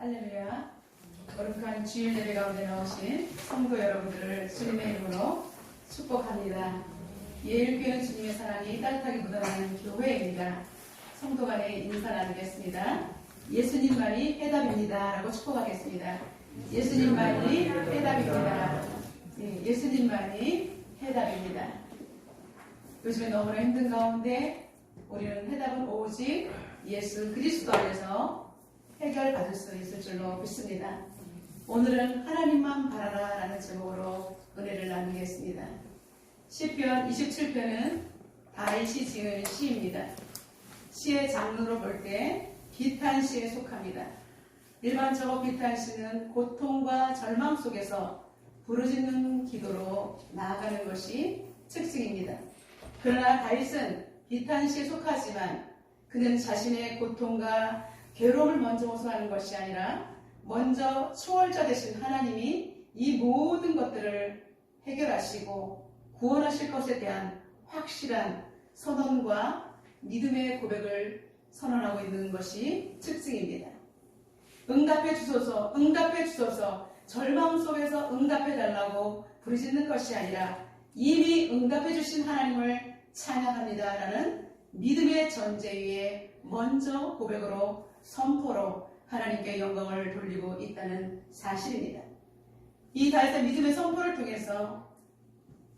할렐루야. 거룩한 주일 예배 가운데 나오신 성도 여러분들을 주님의 이름으로 축복합니다. 예일교회는 주님의 사랑이 따뜻하게 묻어나는 교회입니다. 성도 간에 인사 나누겠습니다. 예수님만이 해답입니다. 라고 축복하겠습니다. 예수님만이 해답입니다. 예수님만이 해답입니다. 요즘에 너무나 힘든 가운데 우리는 해답은 오직 예수 그리스도 안에서 해결받을 수 있을 줄로 믿습니다. 오늘은 하나님만 바라라 라는 제목으로 은혜를 나누겠습니다. 시편 27편은 다윗이 지은 시입니다. 시의 장르로 볼 때 비탄시에 속합니다. 일반적으로 비탄시는 고통과 절망 속에서 부르짖는 기도로 나아가는 것이 특징입니다. 그러나 다윗은 비탄시에 속하지만 그는 자신의 고통과 괴로움을 먼저 호소하는 것이 아니라 먼저 초월자 되신 하나님이 이 모든 것들을 해결하시고 구원하실 것에 대한 확실한 선언과 믿음의 고백을 선언하고 있는 것이 특징입니다. 응답해 주소서, 응답해 주소서, 절망 속에서 응답해 달라고 부르짖는 것이 아니라 이미 응답해 주신 하나님을 찬양합니다라는 믿음의 전제 위에 먼저 고백으로 선포로 하나님께 영광을 돌리고 있다는 사실입니다. 이 다윗의 믿음의 선포를 통해서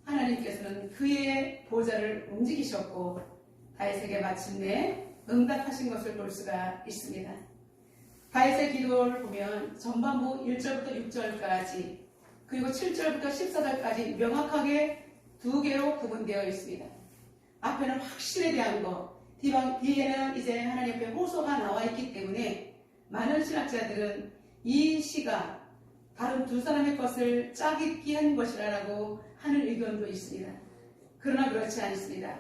하나님께서는 그의 보좌를 움직이셨고 다윗에게 마침내 응답하신 것을 볼 수가 있습니다. 다윗의 기도를 보면 전반부 1절부터 6절까지 그리고 7절부터 14절까지 명확하게 두 개로 구분되어 있습니다. 앞에는 확신에 대한 것, 뒤에는 이제 하나님 앞에 호소가 나와 있기 때문에 많은 신학자들은 이 시가 다른 두 사람의 것을 짜깁기 한 것이라고 하는 의견도 있습니다. 그러나 그렇지 않습니다.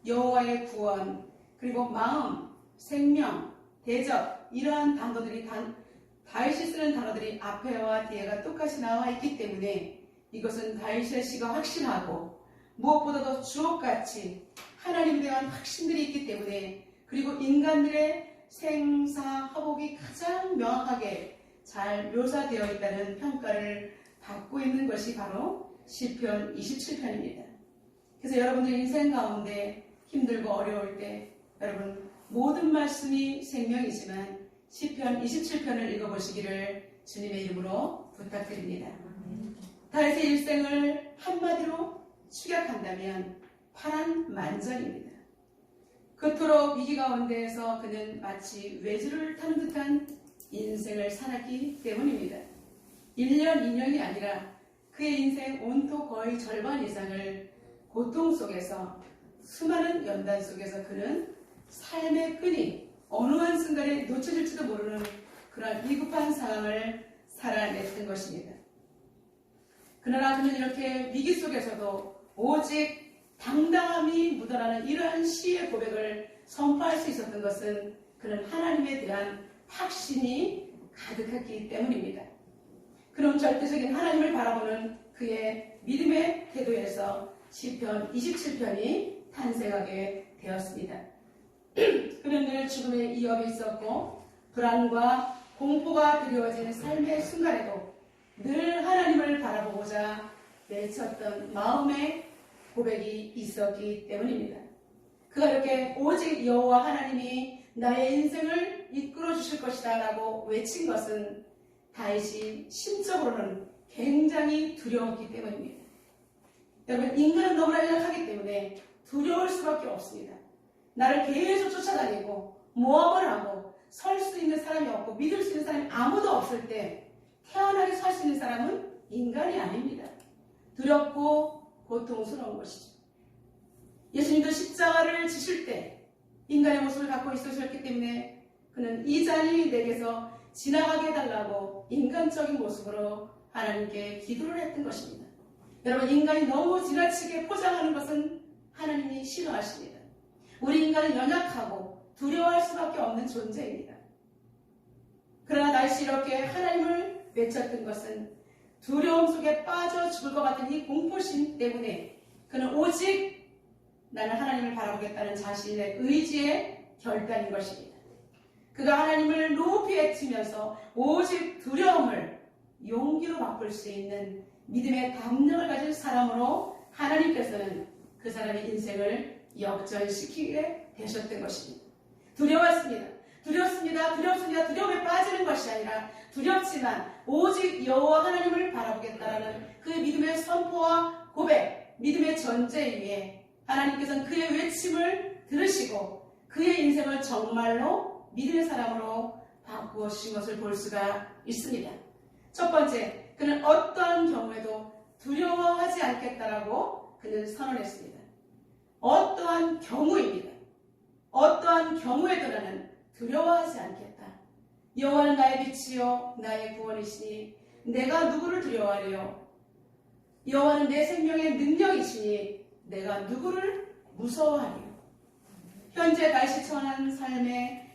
여호와의 구원, 그리고 마음, 생명, 대적 이러한 단어들이 다윗이 쓰는 단어들이 앞에와 뒤에가 똑같이 나와 있기 때문에 이것은 다윗의 시가 확신하고 무엇보다도 주옥같이 하나님에 대한 확신들이 있기 때문에 그리고 인간들의 생사화복이 가장 명확하게 잘 묘사되어 있다는 평가를 받고 있는 것이 바로 시편 27편입니다. 그래서 여러분들 인생 가운데 힘들고 어려울 때 여러분 모든 말씀이 생명이지만 시편 27편을 읽어보시기를 주님의 이름으로 부탁드립니다. 다윗의 일생을 한마디로 축약한다면 파란만장입니다. 그토록 위기 가운데에서 그는 마치 외주를 타는 듯한 인생을 살았기 때문입니다. 1년, 2년이 아니라 그의 인생 온통 거의 절반 이상을 고통 속에서 수많은 연단 속에서 그는 삶의 끈이 어느 한순간에 놓쳐질지도 모르는 그런 위급한 상황을 살아냈던 것입니다. 그러나 그는 이렇게 위기 속에서도 오직 당당함이 묻어나는 이러한 시의 고백을 선포할 수 있었던 것은 그는 하나님에 대한 확신이 가득했기 때문입니다. 그럼 절대적인 하나님을 바라보는 그의 믿음의 태도에서 시편 27편이 탄생하게 되었습니다. 그는 늘 죽음의 위협이 있었고 불안과 공포가 드리워지는 삶의 순간에도 늘 하나님을 바라보고자 외쳤던 마음의 고백이 있었기 때문입니다. 그가 이렇게 오직 여호와 하나님이 나의 인생을 이끌어 주실 것이다 라고 외친 것은 다윗이 심적으로는 굉장히 두려웠기 때문입니다. 여러분 인간은 너무나 연약하기 때문에 두려울 수밖에 없습니다. 나를 계속 쫓아다니고 모함을 하고 설 수 있는 사람이 없고 믿을 수 있는 사람이 아무도 없을 때 태어나게 살 수 있는 사람은 인간이 아닙니다. 두렵고 고통스러운 것이죠. 예수님도 십자가를 지실 때 인간의 모습을 갖고 있으셨기 때문에 그는 이 잔이 내게서 지나가게 해달라고 인간적인 모습으로 하나님께 기도를 했던 것입니다. 여러분 인간이 너무 지나치게 포장하는 것은 하나님이 싫어하십니다. 우리 인간은 연약하고 두려워할 수밖에 없는 존재입니다. 그러나 다윗이 이렇게 하나님을 외쳤던 것은 두려움 속에 빠져 죽을 것 같은 이 공포심 때문에 그는 오직 나는 하나님을 바라보겠다는 자신의 의지의 결단인 것입니다. 그가 하나님을 높이 외치면서 오직 두려움을 용기로 바꿀 수 있는 믿음의 담력을 가진 사람으로 하나님께서는 그 사람의 인생을 역전시키게 되셨던 것입니다. 두려웠습니다. 두렵습니다. 두려움에 빠지는 것이 아니라 두렵지만 오직 여호와 하나님을 바라보겠다라는 그 믿음의 선포와 고백, 믿음의 전제 위에 하나님께서는 그의 외침을 들으시고 그의 인생을 정말로 믿음의 사람으로 바꾸어 주신 것을 볼 수가 있습니다. 첫 번째, 그는 어떠한 경우에도 두려워하지 않겠다라고 그는 선언했습니다. 어떠한 경우입니다. 어떠한 경우에도 나는 두려워하지 않겠다. 여호와는 나의 빛이요 나의 구원이시니 내가 누구를 두려워하리요. 여호와는 내 생명의 능력이시니 내가 누구를 무서워하리요. 현재 다윗이 처한 삶의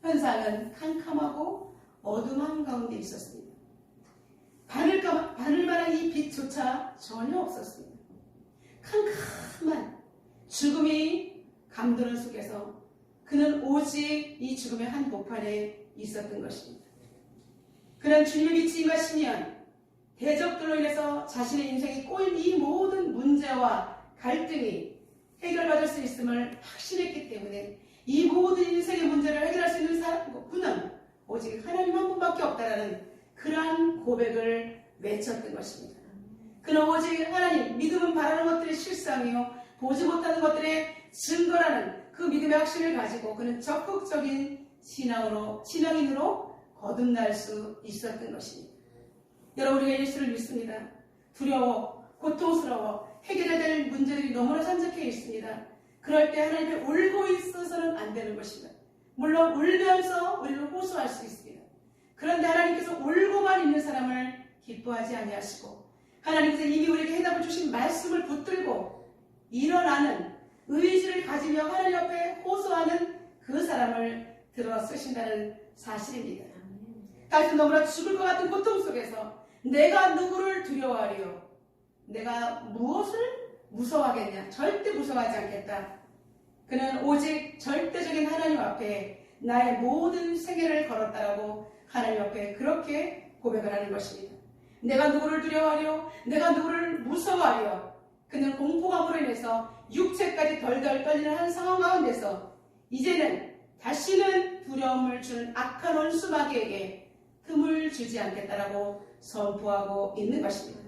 현상은 캄캄하고 어둠한 가운데 있었습니다. 바늘만한 이 빛조차 전혀 없었습니다. 캄캄한 죽음이 감도는 속에서 그는 오직 이 죽음의 한 복판에 있었던 것입니다. 그는 주님의 빛이 임하시면 대적들로 인해서 자신의 인생이 꼬인 이 모든 문제와 갈등이 해결받을 수 있음을 확신했기 때문에 이 모든 인생의 문제를 해결할 수 있는 분은 오직 하나님 한 분밖에 없다라는 그러한 고백을 외쳤던 것입니다. 그는 오직 하나님, 믿음은 바라는 것들의 실상이요 보지 못하는 것들의 증거라는 그 믿음의 확신을 가지고 그는 적극적인 신앙인으로 거듭날 수 있었던 것입니다. 여러분, 우리가 예수를 믿습니다. 두려워, 고통스러워, 해결해야 될 문제들이 너무나 산적해 있습니다. 그럴 때 하나님께 울고 있어서는 안 되는 것입니다. 물론 울면서 우리를 호소할 수 있습니다. 그런데 하나님께서 울고만 있는 사람을 기뻐하지 아니하시고 하나님께서 이미 우리에게 해답을 주신 말씀을 붙들고 일어나는 의지를 가지며 하나님 앞에 호소하는 그 사람을 들어 쓰신다는 사실입니다. 다시 너무나 죽을 것 같은 고통 속에서 내가 누구를 두려워하리요? 내가 무엇을 무서워하겠냐? 절대 무서워하지 않겠다. 그는 오직 절대적인 하나님 앞에 나의 모든 세계를 걸었다라고 하나님 앞에 그렇게 고백을 하는 것입니다. 내가 누구를 두려워하려? 내가 누구를 무서워하려? 그는 공포감으로 인해서 육체까지 덜덜 떨리는 한 상황 가운데서 이제는 다시는 두려움을 주는 악한 원수마귀에게 틈을 주지 않겠다라고 선포하고 있는 것입니다.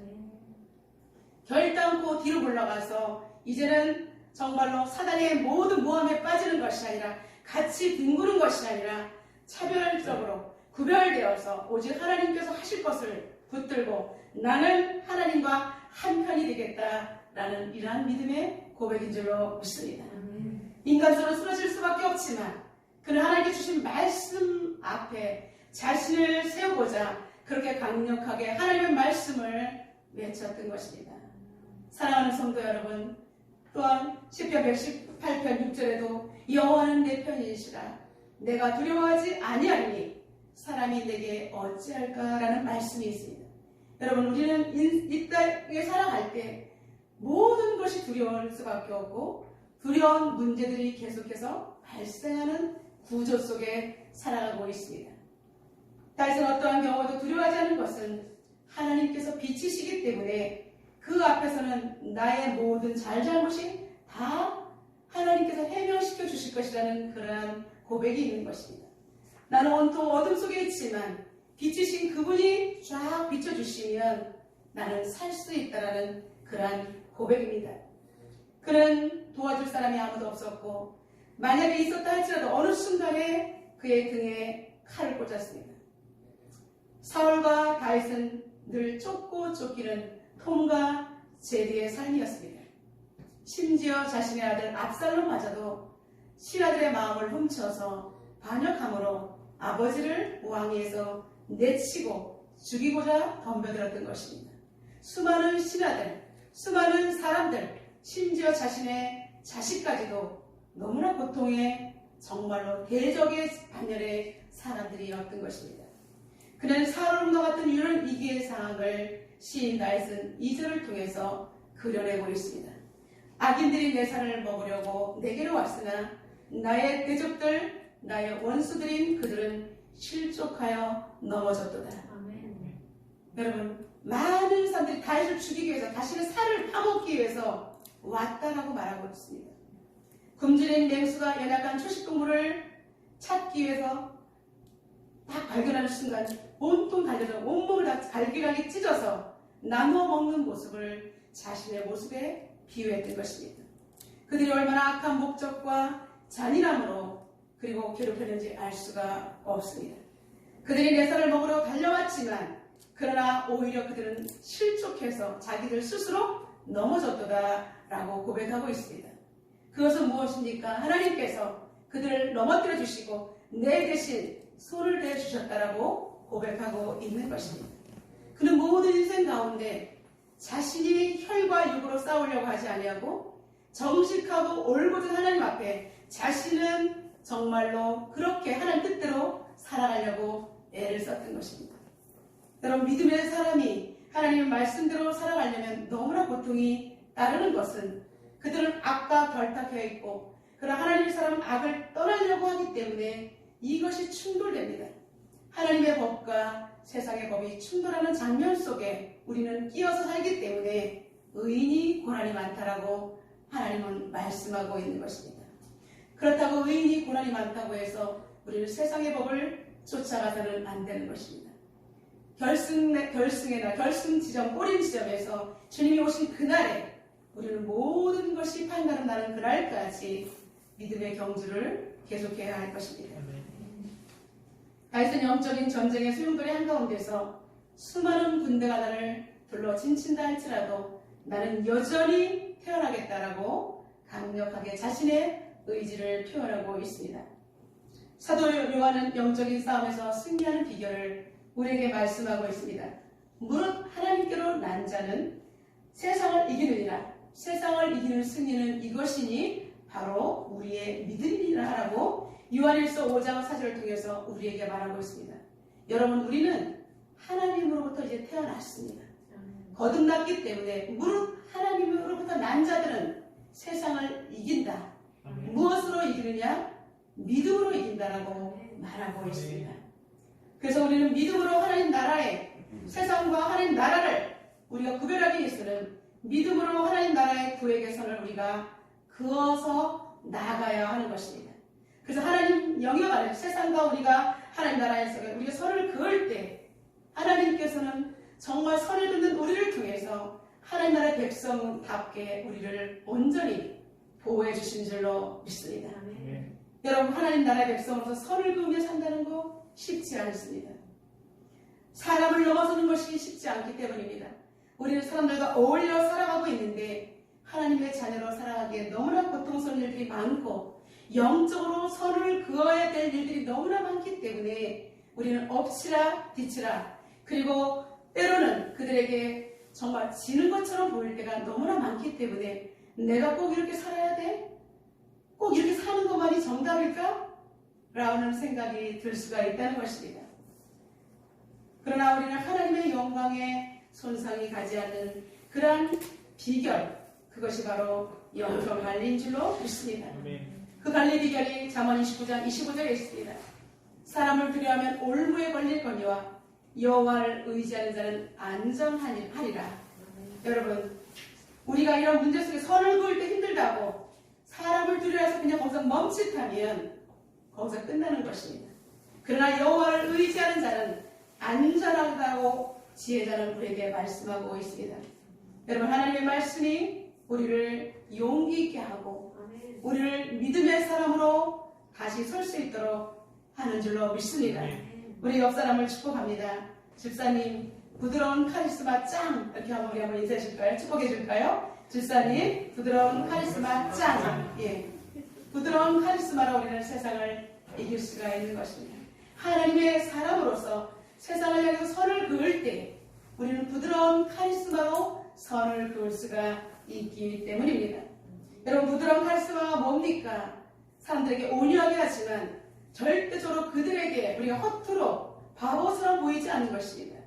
결단코 뒤로 물러가서 이제는 정말로 사단의 모든 모함에 빠지는 것이 아니라 같이 뒹구는 것이 아니라 차별적으로 구별되어서 오직 하나님께서 하실 것을 붙들고 나는 하나님과 한편이 되겠다라는 이러한 믿음의 고백인 줄로 믿습니다. 인간적으로 쓰러질 수밖에 없지만 그는 하나님께 주신 말씀 앞에 자신을 세우고자 그렇게 강력하게 하나님의 말씀을 외쳤던 것입니다. 사랑하는 성도 여러분, 또한 시편 118편 6절에도 여호와는 내 편이시라 내가 두려워하지 아니하리니 사람이 내게 어찌할까라는 말씀이 있습니다. 여러분, 우리는 이 땅에 살아갈 때 모든 것이 두려울 수밖에 없고 두려운 문제들이 계속해서 발생하는 구조 속에 살아가고 있습니다. 다윗은 어떠한 경우도 두려워하지 않는 것은 하나님께서 빛이시기 때문에 그 앞에서는 나의 모든 잘잘못이 다 하나님께서 해명시켜 주실 것이라는 그러한 고백이 있는 것입니다. 나는 온통 어둠 속에 있지만 빛이신 그분이 쫙 비춰주시면 나는 살 수 있다라는 그러한 고백입니다. 그는 도와줄 사람이 아무도 없었고 만약에 있었다 할지라도 어느 순간에 그의 등에 칼을 꽂았습니다. 사울과 다윗은 늘 쫓고 쫓기는 톰과 제리의 삶이었습니다. 심지어 자신의 아들 압살롬마저도 신하들의 마음을 훔쳐서 반역함으로 아버지를 왕위에서 내치고 죽이고자 덤벼들었던 것입니다. 수많은 신하들, 수많은 사람들, 심지어 자신의 자식까지도 너무나 고통에 정말로 대적의 반열의 사람들이었던 것입니다. 그는 사울과 같은 이런 위기의 상황을 시인 다윗은 2절을 통해서 그려내고 있습니다. 악인들이 내 살을 먹으려고 내게로 왔으나 나의 대적들 나의 원수들인 그들은 실족하여 넘어졌도다. 아멘. 여러분, 많은 사람들이 다윗을 죽이기 위해서 자신의 살을 파먹기 위해서 왔다라고 말하고 있습니다. 굶주린 맹수가 연약한 초식동물을 찾기 위해서 딱 발견하는 순간 온통 달려서 온몸을 다 갈기갈기 찢어서 나누어 먹는 모습을 자신의 모습에 비유했던 것입니다. 그들이 얼마나 악한 목적과 잔인함으로 그리고 괴롭혔는지 알 수가 없습니다. 그들이 내 살을 먹으러 달려왔지만 그러나 오히려 그들은 실족해서 자기들 스스로 넘어졌도다라고 고백하고 있습니다. 그것은 무엇입니까? 하나님께서 그들을 넘어뜨려 주시고 내 대신 손을 대어 주셨다라고 고백하고 있는 것입니다. 그는 모든 인생 가운데 자신이 혈과 육으로 싸우려고 하지 아니하고 정직하고 올곧은 하나님 앞에 자신은 정말로 그렇게 하나님 뜻대로 살아가려고 애를 썼던 것입니다. 여러분, 믿음의 사람이 하나님의 말씀대로 살아가려면 너무나 고통이 따르는 것은 그들은 악과 결탁해 있고 그러나 하나님의 사람은 악을 떠나려고 하기 때문에 이것이 충돌됩니다. 하나님의 법과 세상의 법이 충돌하는 장면 속에 우리는 끼어서 살기 때문에 의인이 고난이 많다라고 하나님은 말씀하고 있는 것입니다. 그렇다고 의인이 고난이 많다고 해서 우리는 세상의 법을 쫓아가서는 안 되는 것입니다. 결승 지점, 꼬린 지점에서 주님이 오신 그날에 우리는 모든 것이 판가름 나는 그날까지 믿음의 경주를 계속해야 할 것입니다. 다윗은 영적인 전쟁의 소용돌이 한가운데서 수많은 군대가 나를 둘러 진친다 할지라도 나는 여전히 태어나겠다라고 강력하게 자신의 의지를 표현하고 있습니다. 사도 요한은 영적인 싸움에서 승리하는 비결을 우리에게 말씀하고 있습니다. 무릇 하나님께로 난 자는 세상을 이기느니라. 세상을 이기는 승리는 이것이니 바로 우리의 믿음이라라고 요한일서 5장 4절을 통해서 우리에게 말하고 있습니다. 여러분, 우리는 하나님으로부터 이제 태어났습니다. 거듭났기 때문에 무릇 하나님으로부터 난 자들은 세상을 이긴다. 무엇으로 이기느냐? 믿음으로 이긴다라고 말하고 있습니다. 그래서 우리는 믿음으로 하나님 나라에 세상과 하나님 나라를 우리가 구별하기 위해서는 믿음으로 하나님 나라의 구획의 선을 우리가 그어서 나아가야 하는 것입니다. 그래서 하나님 영역 안에 세상과 우리가 하나님 나라에서 우리가 선을 그을 때 하나님께서는 정말 선을 긋는 우리를 통해서 하나님 나라의 백성답게 우리를 온전히 보호해 주신 줄로 믿습니다. 여러분, 하나님 나라의 백성으로서 선을 그으며 산다는 거 쉽지 않습니다. 사람을 넘어서는 것이 쉽지 않기 때문입니다. 우리는 사람들과 어울려 살아가고 있는데 하나님의 자녀로 살아가기에 너무나 고통스러운 일들이 많고 영적으로 선을 그어야 될 일들이 너무나 많기 때문에 우리는 엎치라 뒤치라 그리고 때로는 그들에게 정말 지는 것처럼 보일 때가 너무나 많기 때문에 내가 꼭 이렇게 살아야 돼? 꼭 이렇게 사는 것만이 정답일까? 라는 생각이 들 수가 있다는 것입니다. 그러나 우리는 하나님의 영광에 손상이 가지 않는 그러한 비결, 그것이 바로 영적 관리인 줄로 믿습니다. 그 관리 비결이 잠언 29장 25절에 있습니다. 사람을 두려워하면 올무에 걸릴거니와 여호와를 의지하는 자는 안전하리라. 여러분, 우리가 이런 문제 속에 선을 그을 때 힘들다고 사람을 두려워해서 그냥 거기서 멈칫하면 거기서 끝나는 것입니다. 그러나 여호와를 의지하는 자는 안전하다고 지혜자는 우리에게 말씀하고 있습니다. 여러분, 하나님의 말씀이 우리를 용기 있게 하고 우리를 믿음의 사람으로 다시 설 수 있도록 하는 줄로 믿습니다. 우리 옆 사람을 축복합니다. 집사님, 부드러운 카리스마 짱! 이렇게 우리 한번 인사해 줄까요? 축복해 줄까요? 집사님, 부드러운 카리스마 짱! 예. 부드러운 카리스마로 우리는 세상을 이길 수가 있는 것입니다. 하나님의 사람으로서 세상을 향해서 선을 그을 때 우리는 부드러운 카리스마로 선을 그을 수가 있기 때문입니다. 여러분, 부드러운 카리스마가 뭡니까? 사람들에게 온유하게 하지만 절대적으로 그들에게 우리가 허투루 바보처럼 보이지 않는 것입니다.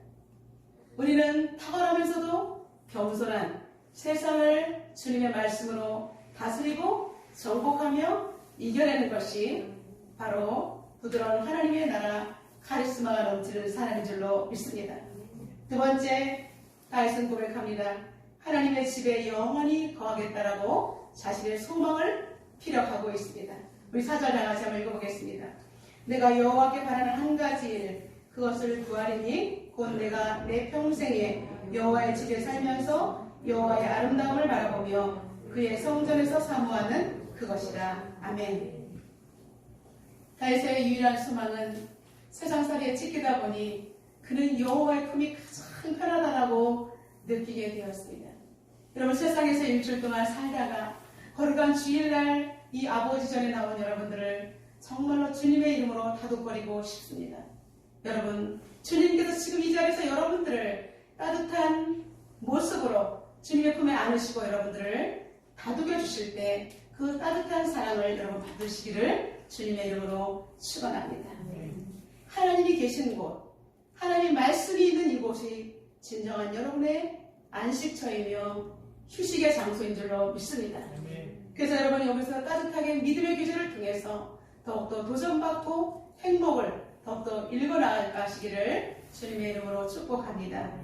우리는 탁월하면서도 겸손한 세상을 주님의 말씀으로 다스리고 정복하며 이겨내는 것이 바로 부드러운 하나님의 나라 카리스마가 넘치는 사람인 줄로 믿습니다. 두 번째, 다윗은 고백합니다. 하나님의 집에 영원히 거하겠다라고 자신의 소망을 피력하고 있습니다. 우리 4절 다 같이 한번 읽어보겠습니다. 내가 여호와께 바라는 한 가지 일, 그것을 구하리니 곧 내가 내 평생에 여호와의 집에 살면서 여호와의 아름다움을 바라보며 그의 성전에서 사모하는 그것이라. 아멘. 다윗의 유일한 소망은 세상살이에 찢기다 보니 그는 여호와의 품이 가장 편하다라고 느끼게 되었습니다. 여러분, 세상에서 일주일 동안 살다가 거룩한 주일날 이 아버지 전에 나온 여러분들을 정말로 주님의 이름으로 다독거리고 싶습니다. 여러분, 주님께서 지금 이 자리에서 여러분들을 따뜻한 모습으로 주님의 품에 안으시고 여러분들을 다독여 주실 때 그 따뜻한 사랑을 여러분 받으시기를 주님의 이름으로 축원합니다. 하나님이 계신 곳, 하나님의 말씀이 있는 이곳이 진정한 여러분의 안식처이며 휴식의 장소인 줄로 믿습니다. 그래서 여러분이 여기서 따뜻하게 믿음의 교제를 통해서 더욱더 도전받고 행복을 더욱더 읽어나가시기를 주님의 이름으로 축복합니다.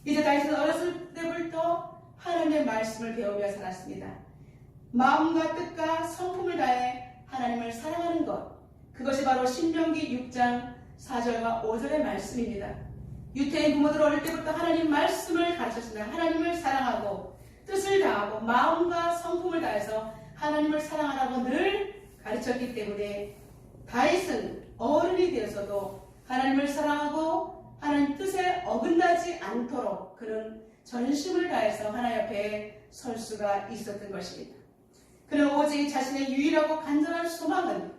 이제 다윗은 어렸을 때부터 하나님의 말씀을 배우며 살았습니다. 마음과 뜻과 성품을 다해 하나님을 사랑하는 것, 그것이 바로 신명기 6장 4절과 5절의 말씀입니다. 유태인 부모들 어릴 때부터 하나님 말씀을 가르쳤습니다. 하나님을 사랑하고 뜻을 다하고 마음과 성품을 다해서 하나님을 사랑하라고 늘 가르쳤기 때문에 다윗은 어른이 되어서도 하나님을 사랑하고 하나님 뜻에 어긋나지 않도록 그는 전심을 다해서 하나님 앞에 설 수가 있었던 것입니다. 그는 오직 자신의 유일하고 간절한 소망은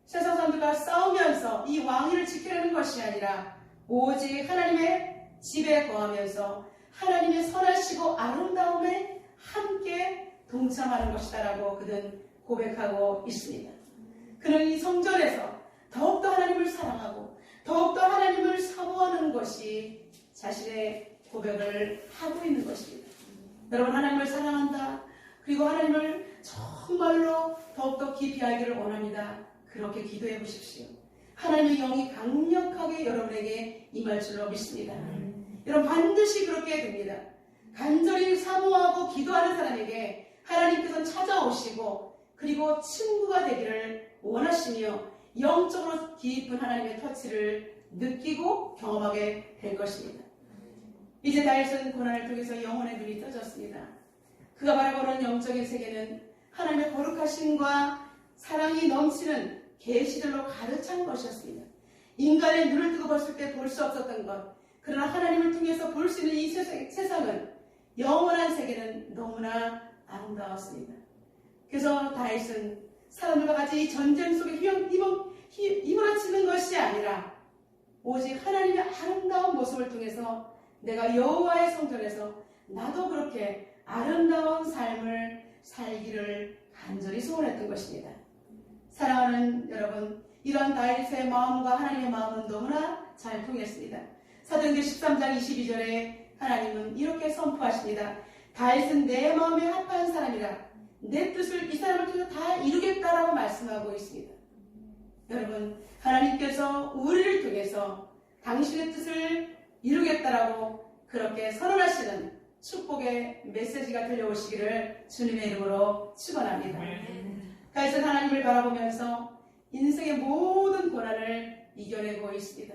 세상 사람들과 싸우면서 이 왕위를 지키려는 것이 아니라 오직 하나님의 집에 거하면서 하나님의 선하시고 아름다움에 함께 동참하는 것이다라고 그는 고백하고 있습니다. 그는 이 성전에서 더욱더 하나님을 사랑하고 더욱더 하나님을 사모하는 것이 자신의 고백을 하고 있는 것입니다. 여러분, 하나님을 사랑한다. 그리고 하나님을 정말로 더욱더 깊이 알기를 원합니다. 그렇게 기도해 보십시오. 하나님의 영이 강력하게 여러분에게 임할 줄로 믿습니다. 여러분, 반드시 그렇게 됩니다. 간절히 사모하고 기도하는 사람에게 하나님께서는 찾아오시고 그리고 친구가 되기를 원하시며 영적으로 깊은 하나님의 터치를 느끼고 경험하게 될 것입니다. 이제 다윗은 고난을 통해서 영혼의 눈이 떠졌습니다. 그가 바라보는 영적인 세계는 하나님의 거룩하심과 사랑이 넘치는 계시들로 가득 찬 것이었습니다. 인간의 눈을 뜨고 봤을 때 볼 수 없었던 것, 그러나 하나님을 통해서 볼 수 있는 이 세상은 영원한 세계는 너무나 아름다웠습니다. 그래서 다윗은 사람들과 같이 이 전쟁 속에 휘몰아치는 것이 아니라 오직 하나님의 아름다운 모습을 통해서 내가 여호와의 성전에서 나도 그렇게 아름다운 삶을 살기를 간절히 소원했던 것입니다. 사랑하는 여러분, 이러한 다윗의 마음과 하나님의 마음은 너무나 잘 통했습니다. 사도행전 13장 22절에 하나님은 이렇게 선포하십니다. 다윗은 내 마음에 합한 사람이라 내 뜻을 이 사람을 통해서 다 이루겠다라고 말씀하고 있습니다. 여러분, 하나님께서 우리를 통해서 당신의 뜻을 이루겠다라고 그렇게 선언하시는 축복의 메시지가 들려오시기를 주님의 이름으로 축원합니다. 다윗은 하나님을 바라보면서 인생의 모든 고난을 이겨내고 있습니다.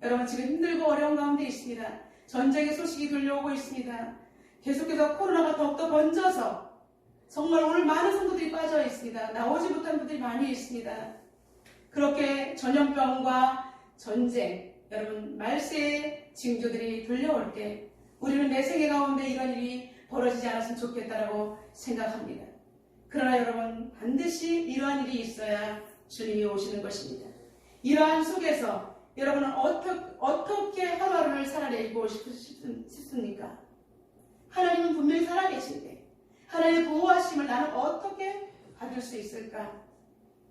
여러분, 지금 힘들고 어려운 가운데 있습니다. 전쟁의 소식이 들려오고 있습니다. 계속해서 코로나가 더욱더 번져서 정말 오늘 많은 성도들이 빠져 있습니다. 나오지 못한 분들이 많이 있습니다. 그렇게 전염병과 전쟁, 여러분 말세의 징조들이 들려올 때 우리는 내 생애 가운데 이런 일이 벌어지지 않았으면 좋겠다라고 생각합니다. 그러나 여러분, 반드시 이러한 일이 있어야 주님이 오시는 것입니다. 이러한 속에서 여러분은 어떻게 하루하루를 살아내고 싶습니까? 하나님은 분명히 살아계신데 하나님의 보호하심을 나는 어떻게 받을 수 있을까?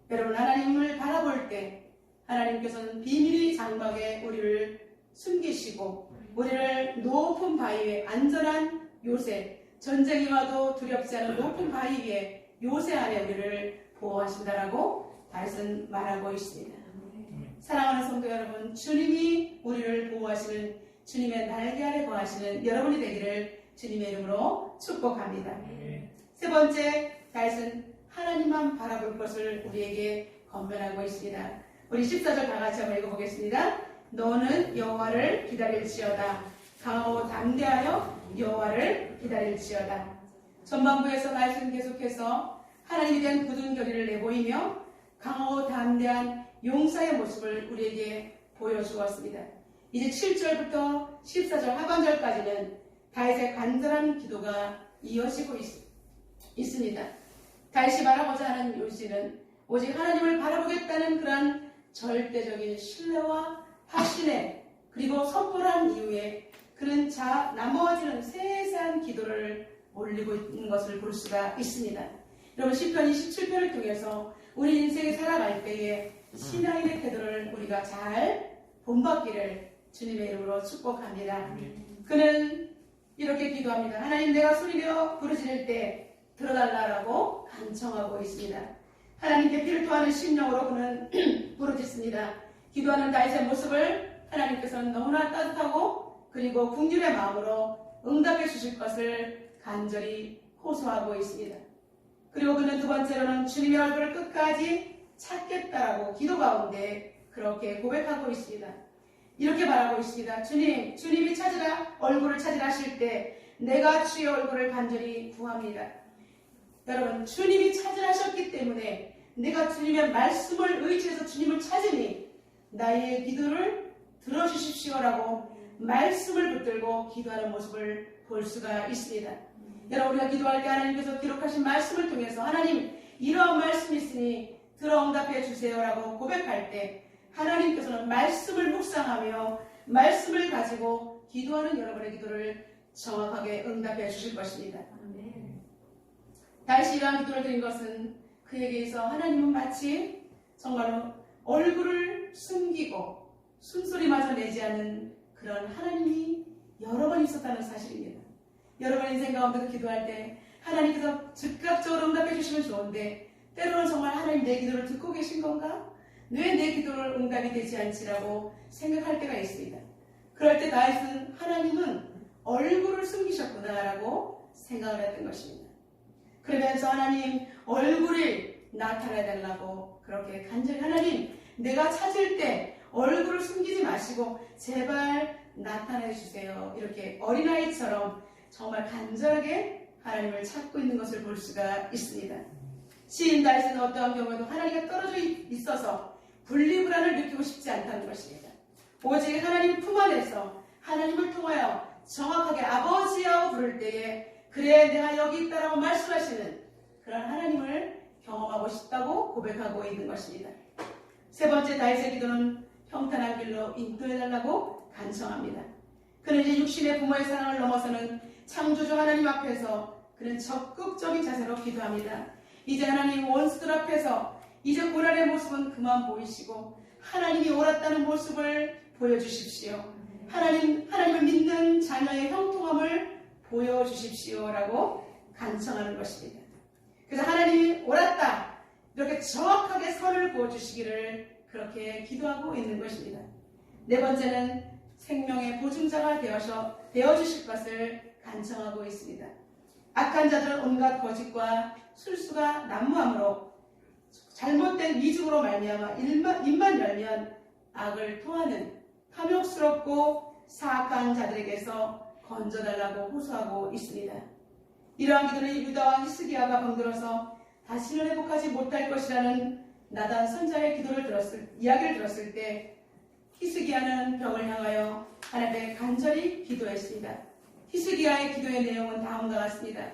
여러분, 하나님을 바라볼 때 하나님께서는 비밀의 장막에 우리를 숨기시고 우리를 높은 바위 위에 안전한 요새, 전쟁이 와도 두렵지 않은 높은 바위 위에 요새 안에 우리를 보호하신다라고 다윗은 말하고 있습니다. 사랑하는 성도 여러분, 주님이 우리를 보호하시는 주님의 날개 아래 거하시는 여러분이 되기를 주님의 이름으로 축복합니다. 세 번째, 다윗은 하나님만 바라볼 것을 우리에게 권면하고 있습니다. 우리 14절 다 같이 한번 읽어보겠습니다. 너는 여호와를 기다릴지어다. 강하고 담대하여 여호와를 기다릴지어다. 전반부에서 다윗은 계속해서 하나님에 대한 굳은 결의를 내보이며 강하고 담대한 용사의 모습을 우리에게 보여주었습니다. 이제 7절부터 14절 하반절까지는 다윗의 간절한 기도가 이어지고 있습니다. 다윗이 말하고자 하는 요지는 오직 하나님을 바라보겠다는 그러한 절대적인 신뢰와 확신에 그리고 선포한 이후에 그는 나머지는 세세한 기도를 올리고 있는 것을 볼 수가 있습니다. 여러분 시편 27편을 통해서 우리 인생에 살아갈 때에 신앙인의 태도를 우리가 잘 본받기를 주님의 이름으로 축복합니다. 그는 이렇게 기도합니다. 하나님, 내가 소리내어 부르짖을 때 들어달라고 간청하고 있습니다. 하나님께 필토하는 심령으로 그는 부르짖습니다. 기도하는 다윗의 모습을 하나님께서는 너무나 따뜻하고 그리고 긍휼의 마음으로 응답해 주실 것을 간절히 호소하고 있습니다. 그리고 그는 두 번째로는 주님의 얼굴을 끝까지 찾겠다라고 기도 가운데 그렇게 고백하고 있습니다. 이렇게 말하고 있습니다. 주님이 얼굴을 찾으라 하실 때 내가 주의 얼굴을 간절히 구합니다. 여러분, 주님이 찾으라 하셨기 때문에 내가 주님의 말씀을 의지해서 주님을 찾으니 나의 기도를 들어주십시오라고 말씀을 붙들고 기도하는 모습을 볼 수가 있습니다. 여러분, 우리가 기도할 때 하나님께서 기록하신 말씀을 통해서 하나님, 이러한 말씀이 있으니 들어 응답해 주세요라고 고백할 때 하나님께서는 말씀을 묵상하며 말씀을 가지고 기도하는 여러분의 기도를 정확하게 응답해 주실 것입니다. 다윗이 이러한 기도를 드린 것은 그에게 있어 하나님은 마치 정말로 얼굴을 숨기고 숨소리마저 내지 않는 그런 하나님이 여러 번 있었다는 사실입니다. 여러분 인생 가운데도 기도할 때 하나님께서 즉각적으로 응답해 주시면 좋은데 때로는 정말 하나님 내 기도를 듣고 계신 건가? 왜 내 기도를 응답이 되지 않지라고 생각할 때가 있습니다. 그럴 때 다윗은 하나님은 얼굴을 숨기셨구나라고 생각을 했던 것입니다. 그러면서 하나님 얼굴을 나타내 달라고 그렇게 간절히 하나님 내가 찾을 때 얼굴을 숨기지 마시고 제발 나타내 주세요. 이렇게 어린아이처럼 정말 간절하게 하나님을 찾고 있는 것을 볼 수가 있습니다. 시인 다윗은 어떠한 경우에도 하나님과 떨어져 있어서 분리불안을 느끼고 싶지 않다는 것입니다. 오직 하나님 품 안에서 하나님을 통하여 정확하게 아버지라고 부를 때에 그래 내가 여기 있다라고 말씀하시는 그런 하나님을 경험하고 싶다고 고백하고 있는 것입니다. 세 번째 다윗의 기도는 평탄한 길로 인도해달라고 간청합니다. 그는 이제 육신의 부모의 사랑을 넘어서는 창조주 하나님 앞에서 그는 적극적인 자세로 기도합니다. 이제 하나님 원수들 앞에서 이제 고난의 모습은 그만 보이시고 하나님이 옳았다는 모습을 보여주십시오. 하나님을 믿는 자녀의 형통함을 보여주십시오라고 간청하는 것입니다. 그래서 하나님이 옳았다 이렇게 정확하게 선을 보여주시기를 그렇게 기도하고 있는 것입니다. 네 번째는 생명의 보증자가 되어주실 것을 간청하고 있습니다. 악한 자들은 온갖 거짓과 술수가 난무함으로 잘못된 미중으로 말미암아 입만 열면 악을 토하는 탐욕스럽고 사악한 자들에게서 건져달라고 호소하고 있습니다. 이러한 기도는 유다와 히스기야가 병들어서 다시는 회복하지 못할 것이라는 나단 선자의 이야기를 들었을 때 히스기야는 병을 향하여 하나님께 간절히 기도했습니다. 히스기야의 기도의 내용은 다음과 같습니다.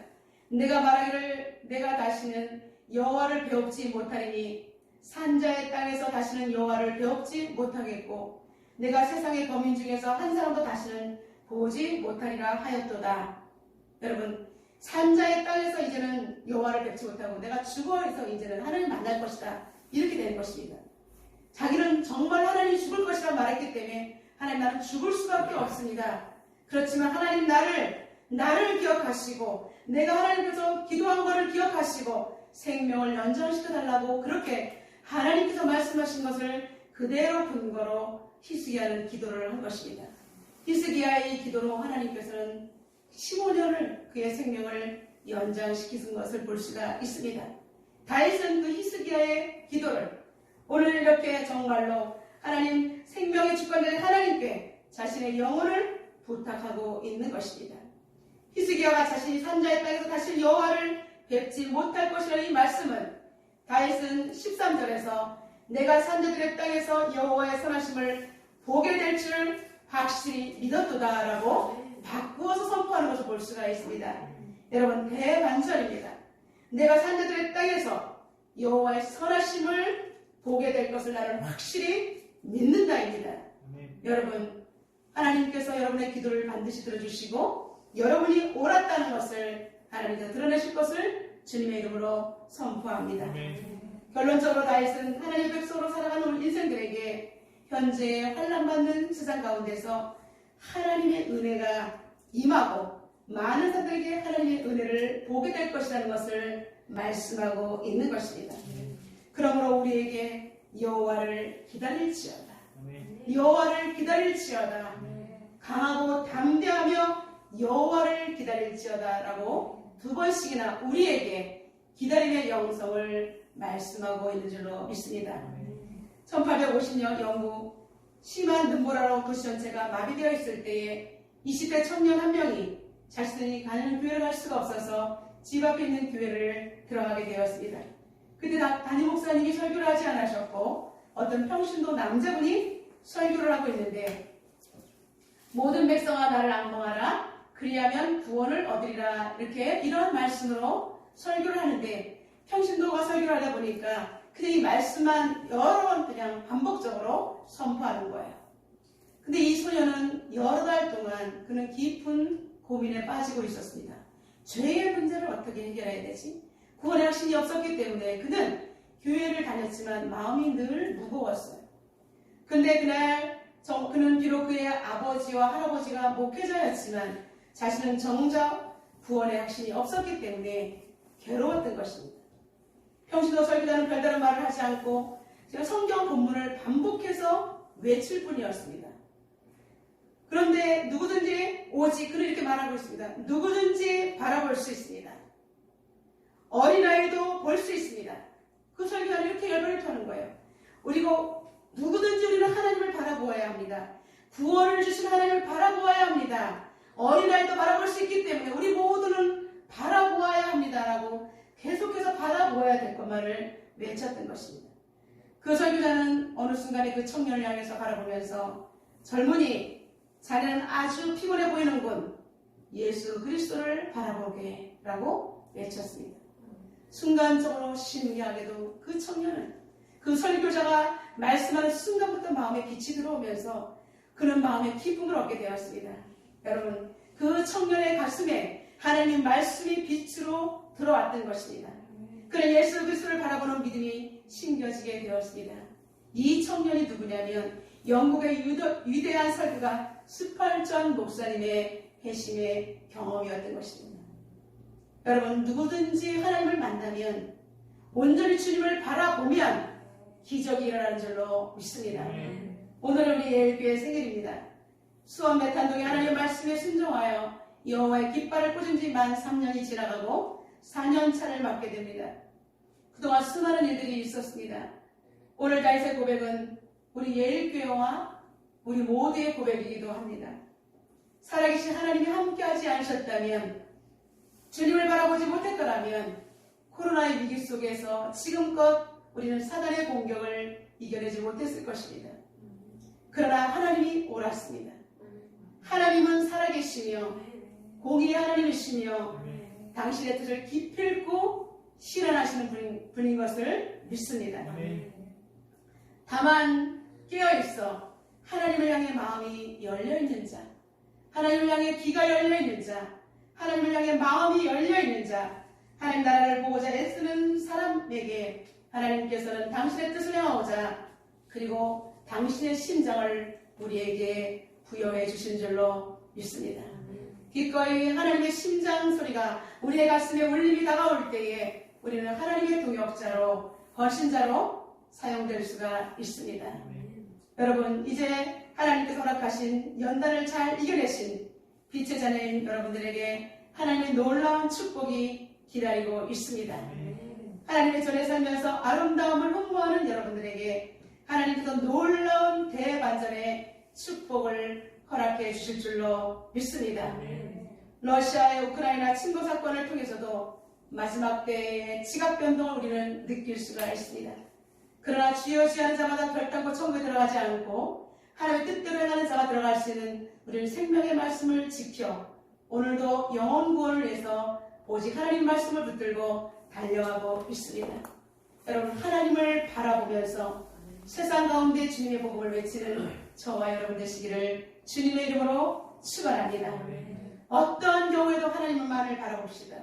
내가 말하기를 내가 다시는 여호와를 배웁지 못하리니 산자의 땅에서 다시는 여호와를 배웁지 못하겠고 내가 세상의 범인 중에서 한 사람도 다시는 보지 못하리라 하였도다. 여러분 산자의 땅에서 이제는 여호와를 뵙지 못하고 내가 죽어서 이제는 하나님 만날 것이다. 이렇게 된 것입니다. 자기는 정말 하나님이 죽을 것이라 말했기 때문에 하나님 나는 죽을 수밖에 없습니다. 그렇지만 하나님 나를 기억하시고 내가 하나님께서 기도한 것을 기억하시고 생명을 연장시켜 달라고 그렇게 하나님께서 말씀하신 것을 그대로 근거로 히스기야는 기도를 한 것입니다. 히스기야의 기도로 하나님께서는 15년을 그의 생명을 연장시키신 것을 볼 수가 있습니다. 다윗은 그 히스기야의 기도를 오늘 이렇게 정말로 하나님 생명의 주권자인 하나님께 자신의 영혼을 부탁하고 있는 것입니다. 히스기야가 자신이 산자의 땅에서 다시 여호와를 뵙지 못할 것이라는 이 말씀은 다윗은 13절에서 내가 산자들의 땅에서 여호와의 선하심을 보게 될 줄 확실히 믿었도다라고 바꾸어서 선포하는 것을 볼 수가 있습니다. 여러분, 대반전입니다. 내가 산자들의 땅에서 여호와의 선하심을 보게 될 것을 나는 확실히 믿는다입니다. 여러분, 하나님께서 여러분의 기도를 반드시 들어주시고 여러분이 옳았다는 것을 하나님께서 드러내실 것을 주님의 이름으로 선포합니다. 결론적으로 다윗은 하나님의 백성으로 살아가는 우리 인생들에게 현재 환난받는 세상 가운데서 하나님의 은혜가 임하고 많은 사람들에게 하나님의 은혜를 보게 될 것이라는 것을 말씀하고 있는 것입니다. 그러므로 우리에게 여호와를 기다릴지어다. 여호와를 기다릴지어다. 강하고 담대하며 여호와를 기다릴지어다 라고 2번씩이나 우리에게 기다림의 영성을 말씀하고 있는 줄로 믿습니다. 1850년 영국 심한 눈보라로 도시 전체가 마비되어 있을 때에 20대 청년 한 명이 자신이 가는 교회를 갈 수가 없어서 집 앞에 있는 교회를 들어가게 되었습니다. 그때 담임 목사님이 설교를 하지 않으셨고 어떤 평신도 남자분이 설교를 하고 있는데 모든 백성아 나를 앙망하라 그리하면 구원을 얻으리라 이렇게 이런 말씀으로 설교를 하는데 평신도가 설교를 하다 보니까 그냥 이 말씀만 여러 번 그냥 반복적으로 선포하는 거예요. 근데 이 소녀는 여러 달 동안 그는 깊은 고민에 빠지고 있었습니다. 죄의 문제를 어떻게 해결해야 되지? 구원의 확신이 없었기 때문에 그는 교회를 다녔지만 마음이 늘 무거웠어요. 근데 그날 그는 비록 그의 아버지와 할아버지가 목회자였지만 자신은 정작 구원의 확신이 없었기 때문에 괴로웠던 것입니다. 평신도 설교자는 별다른 말을 하지 않고 제가 성경 본문을 반복해서 외칠 뿐이었습니다. 그런데 누구든지 오직 그는 이렇게 말하고 있습니다. 누구든지 바라볼 수 있습니다. 어린아이도 볼 수 있습니다. 그 설교자는 이렇게 열변을 터는 거예요. 그리고 누구든지 우리는 하나님을 바라보아야 합니다. 구원을 주신 하나님을 바라보아야 합니다. 어린아이도 바라볼 수 있기 때문에 우리 모두는 바라보아야 합니다라고 계속해서 바라보아야 될 것만을 외쳤던 것입니다. 그 설교자는 어느 순간에 그 청년을 향해서 바라보면서 젊은이 자네는 아주 피곤해 보이는군. 예수 그리스도를 바라보게 라고 외쳤습니다. 순간적으로 신기하게도 그 청년은 그 설교자가 말씀하는 순간부터 마음에 빛이 들어오면서 그는 마음에 기쁨을 얻게 되었습니다. 여러분, 그 청년의 가슴에 하나님 말씀이 빛으로 들어왔던 것입니다. 그는 예수 그리스도를 바라보는 믿음이 심겨지게 되었습니다. 이 청년이 누구냐면 영국의 위대한 설교가 스펄전 목사님의 회심의 경험이었던 것입니다. 여러분, 누구든지 하나님을 만나면 온전히 주님을 바라보면 기적이 일어나는 줄로 믿습니다. 오늘은 우리 예일교회 생일입니다. 수원 메탄동의 하나님의 말씀에 순종하여 여호와의 깃발을 꽂은 지 만 3년이 지나가고 4년 차를 맞게 됩니다. 그동안 수많은 일들이 있었습니다. 오늘 다윗의 고백은 우리 예일교회와 우리 모두의 고백이기도 합니다. 살아계신 하나님이 함께하지 않으셨다면, 주님을 바라보지 못했더라면 코로나의 위기 속에서 지금껏 우리는 사단의 공격을 이겨내지 못했을 것입니다. 그러나 하나님이 옳았습니다. 하나님은 살아계시며 공의의 하나님이시며 당신의 뜻을 기필코 실현하시는 분인 것을 믿습니다. 다만 깨어있어 하나님을 향해 마음이 열려있는 자, 하나님을 향해 귀가 열려있는 자, 하나님을 향해 마음이 열려있는 자, 하나님 나라를 보고자 애쓰는 사람에게 하나님께서는 당신의 뜻을 행하고자 그리고 당신의 심장을 우리에게 부여해 주신 줄로 믿습니다. 기꺼이 하나님의 심장 소리가 우리의 가슴에 울림이 다가올 때에 우리는 하나님의 동역자로, 헌신자로 사용될 수가 있습니다. 여러분, 이제 하나님께서 허락하신 연단을 잘 이겨내신 빛의 자녀인 여러분들에게 하나님의 놀라운 축복이 기다리고 있습니다. 하나님의 전에 살면서 아름다움을 흠모하는 여러분들에게 하나님께서 놀라운 대반전의 축복을 허락해 주실 줄로 믿습니다. 러시아의 우크라이나 침공 사건을 통해서도 마지막 때의 지각 변동을 우리는 느낄 수가 있습니다. 그러나 주여 주하는 자마다 결단코 천국에 들어가지 않고 하나님의 뜻대로 행하는 자가 들어갈 수 있는 우리는 생명의 말씀을 지켜 오늘도 영혼 구원을 위해서 오직 하나님 말씀을 붙들고 달려가고 있습니다. 여러분, 하나님을 바라보면서 세상 가운데 주님의 복음을 외치는 저와 여러분 되시기를 주님의 이름으로 축원합니다. 어떠한 경우에도 하나님만을 바라봅시다.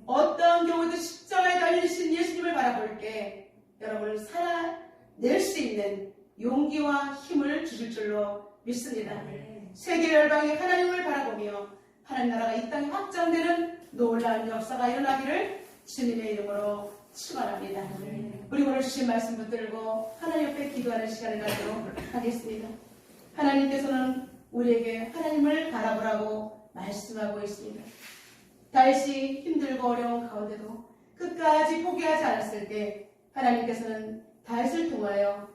어떠한 경우에도 십자가에 달리신 예수님을 바라볼 때 여러분을 살아낼 수 있는 용기와 힘을 주실 줄로 믿습니다. 세계 열방이 하나님을 바라보며 하나님 나라가 이 땅에 확장되는 놀라운 역사가 일어나기를 주님의 이름으로 축원합니다. 우리 오늘 주신 말씀 붙들고 하나님 옆에 기도하는 시간을 갖도록 하겠습니다. 하나님께서는 우리에게 하나님을 바라보라고 말씀하고 있습니다. 다윗이 힘들고 어려운 가운데도 끝까지 포기하지 않았을 때 하나님께서는 다윗을 통하여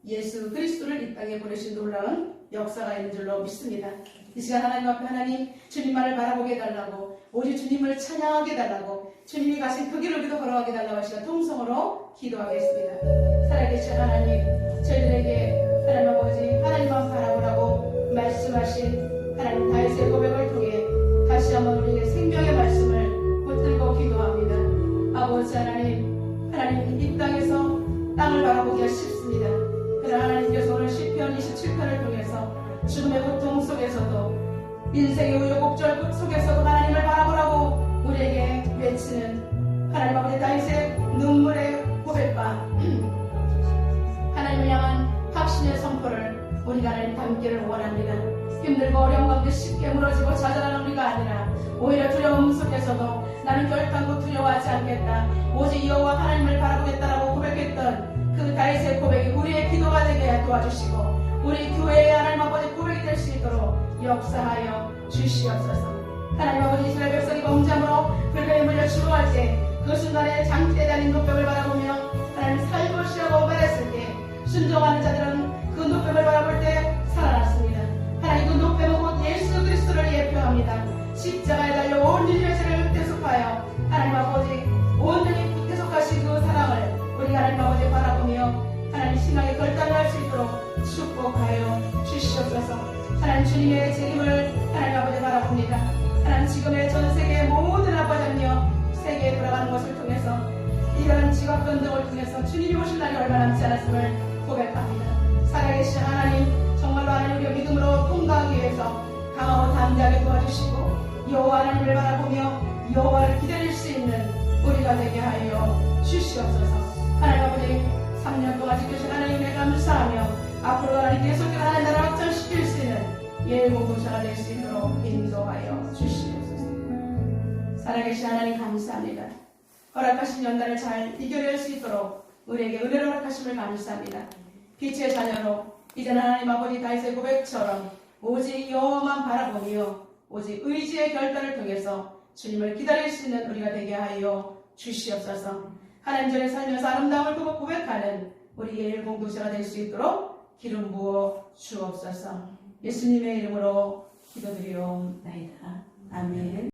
예수 그리스도를 이 땅에 보내신 놀라운 역사가 있는 줄로 믿습니다. 이 시간 하나님 앞에 하나님 주님만을 바라보게 해달라고, 오직 주님을 찬양하게 해달라고, 주님이 가신 그 길을 우리도 걸어가게 해달라고 하시는 통성으로 기도하겠습니다. 살아계신 하나님, 저희들에게 하나님 아버지 하나님만 바라보라고 말씀하신 하나님 다윗의 고백을 통해 다시 한번 우리에게 생명의 말씀을 붙들고 기도합니다. 아버지 하나님, 하나님 이 땅에서 땅을 바라보기가 쉽습니다. 그러나 하나님께서 오늘 시편 27편을 통해서 죽음의 고통 속에서도 인생의 우여곡절 속에서도 하나님을 바라보라고 우리에게 외치는 하나님 아버지 다윗의 눈물의 고백과 하나님을 향한 확신의 선포를 우리가 하나님 담기를 원합니다. 힘들고 어려운 가운데 쉽게 무너지고 좌절하는 우리가 아니라 오히려 두려움 속에서도 나는 결단코 두려워하지 않겠다, 오직 여호와 하나님을 바라보겠다라고 고백했던 그 다윗의 고백이 우리의 기도가 되게 도와주시고 우리 교회의 하나님 아버지 고백이 될 수 있도록 역사하여 주시옵소서. 하나님 아버지 이스라엘 백성이 범죄함으로 불뱀에 물려 죽어갈 때 그 순간에 장대에 달린 노뱀을 바라보며 하나님 살것이라고 말했을 때 순종하는 자들은 그 노뱀을 바라볼 때 살아났습니다. 하나님 그 노뱀은 곧 예수 그리스도를 예표합니다. 십자가에 달려 온 인류의 죄를 대속하여 하나님 아버지 온전히 대속하신 그 사랑을 우리 하나님 아버지 바라보며 하나님 신앙의 결단을 할 수 있도록 축복하여 주시옵소서. 하나님 주님의 책임을 하나님 아버지 바라봅니다. 하나님 지금의 전 세계의 모든 아버지며 세계에 돌아가는 것을 통해서 이러한 지각 변동을 통해서 주님이 오실 날이 얼마 남지 않았음을 고백합니다. 살아계신 하나님, 정말로 하나님 우리의 믿음으로 통과하기 위해서 강하고 담대하게 도와주시고 여호와 하나님을 바라보며 여호와를 기다릴 수 있는 우리가 되게 하여 주시옵소서. 하나님 아버지 3년 동안 지켜주신 하나님에 감사하며 앞으로 하나님 계속해서 하나님 나라 확장시킬 수 있는 예일공동체가 될 수 있도록 인도하여 주시옵소서. 살아계신 하나님 감사합니다. 허락하신 연단을 잘 이겨낼 수 있도록 우리에게 은혜를 허락하심을 감사합니다. 빛의 자녀로 이제는 하나님 아버지 다윗의 고백처럼 오직 여호와만 바라보며 오직 의지의 결단을 통해서 주님을 기다릴 수 있는 우리가 되게 하여 주시옵소서. 하나님 전에 살면서 아름다움을 보고 고백하는 우리 예일공동체가 될 수 있도록 기름 부어 주옵소서. 예수님의 이름으로 기도드리옵나이다. 아멘.